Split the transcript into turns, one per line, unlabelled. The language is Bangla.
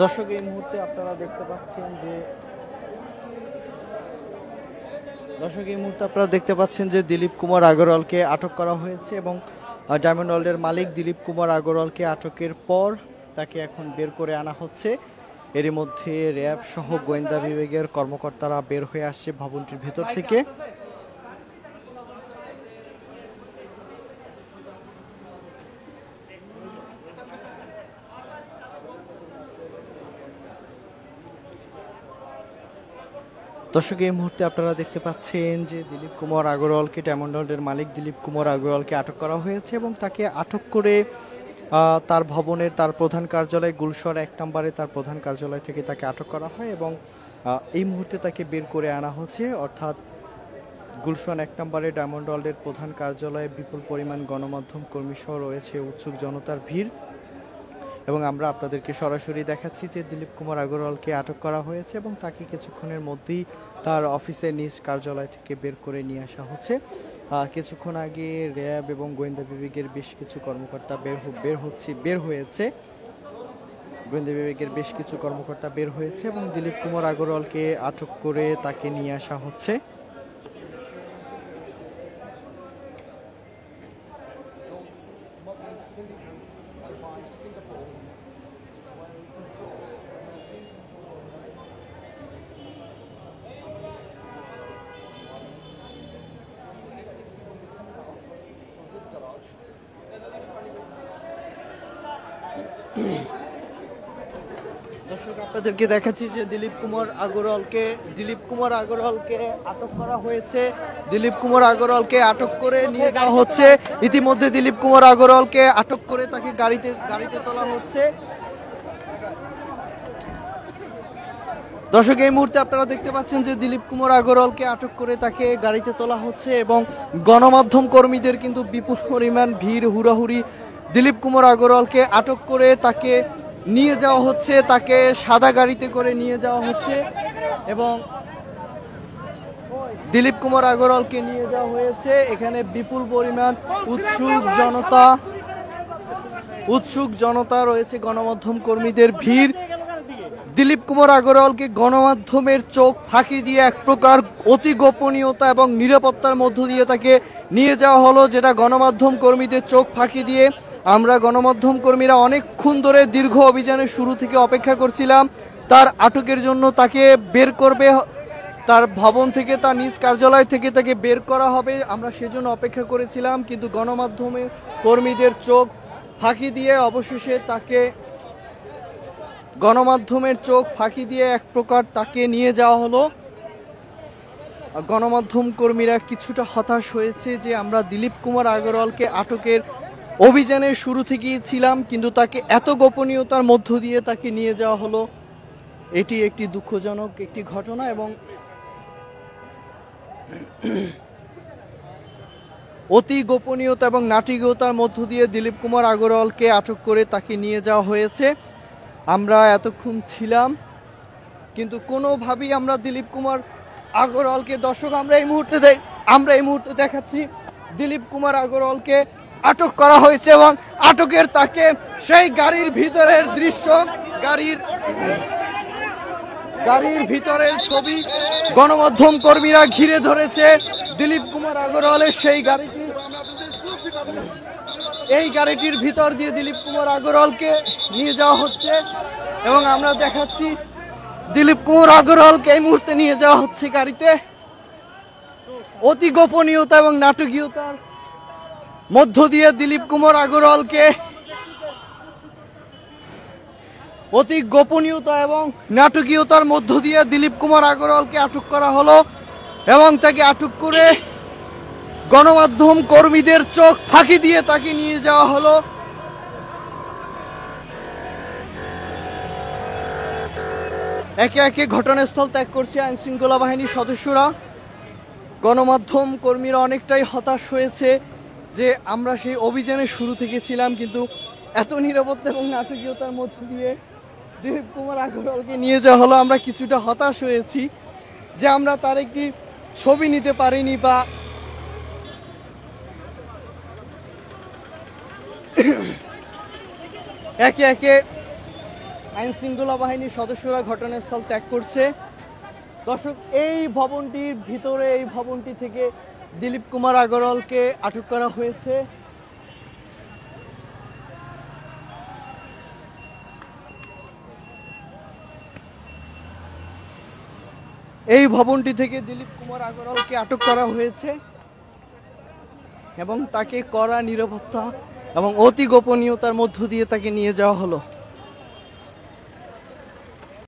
দর্শক এই মুহূর্তে আপনারা দেখতে পাচ্ছেন যে দিলীপ কুমার আগরওয়ালকে আটক করা হয়েছে এবং ডায়মন্ড ওয়ার্ল্ডের মালিক দিলীপ কুমার আগরওয়ালকে আটকের পর তাকে এখন বের করে আনা হচ্ছে। এরই মধ্যে র্যাব সহ গোয়েন্দা বিভাগের কর্মকর্তারা বের হয়ে আসছে ভবনটির ভেতর থেকে। দর্শক এই মুহূর্তে আপনারা দেখতে পাচ্ছেন যে দিলীপ কুমার আগরওয়ালকে ডায়মন্ড ওয়ার্ল্ডের মালিক দিলীপ কুমার আগরওয়ালকে আটক করা হয়েছে এবং তাকে আটক করে তার ভবনের তার প্রধান কার্যালয় গুলশর 1 নম্বরে তার প্রধান কার্যালয় থেকে তাকে আটক করা হয় এবং এই মুহূর্তে তাকে বের করে আনা হচ্ছে। অর্থাৎ গুলশন 1 নম্বরে ডায়মন্ড ওয়ার্ল্ডের প্রধান কার্যালয়ে বিপুল পরিমাণ গণমাধ্যম কর্মী সহ রয়েছে উৎসুক জনতার ভিড় এবং আমরা আপনাদেরকে সরাসরি দেখাচ্ছি যে দিলীপ কুমার আগরওয়ালকে আটক করা হয়েছে এবং তাকে কিছুক্ষণের মধ্যেই তার অফিসের নিজ কার্যালয় থেকে বের করে নিয়ে আসা হচ্ছে। কিছুক্ষণ আগে র্যাব এবং গোয়েন্দা বিভাগের বেশ কিছু কর্মকর্তা বের হয়েছে এবং দিলীপ কুমার আগরওয়ালকে আটক করে তাকে নিয়ে আসা হচ্ছে। দর্শক আপনাদেরকে দেখাচ্ছি যে দিলীপ কুমার আগরওয়ালকে আটক করা হয়েছে। দিলীপ কুমার আগরওয়ালকে আটক করে নিয়ে যাওয়া হচ্ছে। ইতিমধ্যে দিলীপ কুমার আগরওয়ালকে আটক করে তাকে গাড়িতে তোলা হচ্ছে। দর্শক এই মুহূর্তে আপনারা দেখতে পাচ্ছেন যে দিলীপ কুমার আগরওয়ালকে আটক করে তাকে গাড়িতে তোলা হচ্ছে এবং গণমাধ্যম কর্মীদের কিন্তু বিপুল পরিমাণ ভিড় হুড়াহুড়ি। দিলীপ কুমার আগরওয়ালকে আটক করে তাকে নিয়ে যাওয়া হচ্ছে, তাকে সাদা গাড়িতে করে নিয়ে যাওয়া হচ্ছে এবং দিলীপ কুমার আগরওয়ালকে নিয়ে যাওয়া হয়েছে। এখানে বিপুল পরিমাণ উৎসুক জনতা রয়েছে, গণমাধ্যম কর্মীদের ভিড়। দিলীপ কুমার আগরওয়ালকে গণমাধ্যমের চোখ ফাঁকি দিয়ে এক প্রকার অতি গোপনীয়তা এবং নিরাপত্তার মধ্য দিয়ে তাকে নিয়ে যাওয়া হলো, যেটা গণমাধ্যম কর্মীদের চোখ ফাঁকি দিয়ে আমরা গণমাধ্যম কর্মীরা অনেকক্ষণ ধরে দীর্ঘ অভিযানের শুরু থেকে অপেক্ষা করছিলাম তার আটকের জন্য। তাকে বের করবে তার ভবন থেকে, তার নিজ কার্যালয় থেকে তাকে বের করা হবে, আমরা সেজন্য অপেক্ষা করেছিলাম। কিন্তু গণমাধ্যমের কর্মীদের চোখ ফাঁকি দিয়ে অবশেষে এক প্রকার তাকে নিয়ে যাওয়া হলো। গণমাধ্যম কর্মীরা কিছুটা হতাশ হয়েছে যে আমরা দিলীপ কুমার আগরওয়ালকে আটকের অভিযানের শুরু থেকেই ছিলাম, কিন্তু তাকে এত গোপনীয়তার মধ্য দিয়ে তাকে নিয়ে যাওয়া হলো। এটি একটি দুঃখজনক একটি ঘটনা এবং অতি গোপনীয়তা এবং নাটকীয়তার মধ্য দিয়ে দিলীপ কুমার আগরওয়ালকে আটক করে তাকে নিয়ে যাওয়া হয়েছে। আমরা এতক্ষণ ছিলাম কিন্তু কোনোভাবেই আমরা দিলীপ কুমার আগরওয়ালকে, দর্শক আমরা এই মুহূর্তে দেখাচ্ছি দিলীপ কুমার আগরওয়ালকে আটক করা হয়েছে এবং আটকের তাকে সেই গাড়ির ভিতরের দৃশ্য, গাড়ির ভিতরের ছবি গণমাধ্যম কর্মীরা ঘিরে ধরেছে। দিলীপ কুমার আগরওয়ালের এই গাড়িটির ভিতর দিয়ে দিলীপ কুমার আগরওয়ালকে নিয়ে যাওয়া হচ্ছে এবং আমরা দেখাচ্ছি দিলীপ কুমার আগরওয়ালকে এই মুহূর্তে নিয়ে যাওয়া হচ্ছে গাড়িতে। অতি গোপনীয়তা এবং নাটকীয়তার মধ্য দিয়ে দিলীপ কুমার আগরওয়ালকে আটক করা হলো এবং তাকে আটক করে গণমাধ্যম কর্মীদের চোখ ফাঁকি দিয়ে তাকে নিয়ে যাওয়া হলো। একে একে ঘটনাস্থল ত্যাগ করছে আইন শৃঙ্খলা বাহিনীর সদস্যরা। গণমাধ্যম কর্মীরা অনেকটাই হতাশ হয়েছে যে আমরা সেই অভিযানের শুরু থেকে ছিলাম, কিন্তু এত নিরাপত্তা এবং নাটকীয়তার মধ্য দিয়ে দিলীপ কুমার আগরওয়ালকে নিয়ে যাওয়া হলো। আমরা কিছুটা হতাশ হয়েছি যে আমরা তার একটি ছবি নিতে পারিনি বা একে একে আইন শৃঙ্খলা বাহিনীর সদস্যরা ঘটনাস্থল ত্যাগ করছে। দর্শক, এই ভবনটির ভিতরে, এই ভবনটি থেকে দিলীপ কুমার আগরওয়ালকে আটক করা হয়েছে। এই ভবনটি থেকে দিলীপ কুমার আগরওয়ালকে আটক করা হয়েছে এবং তাকে কড়া নিরাপত্তা এবং অতি গোপনীয়তার মধ্য দিয়ে তাকে নিয়ে যাওয়া হলো।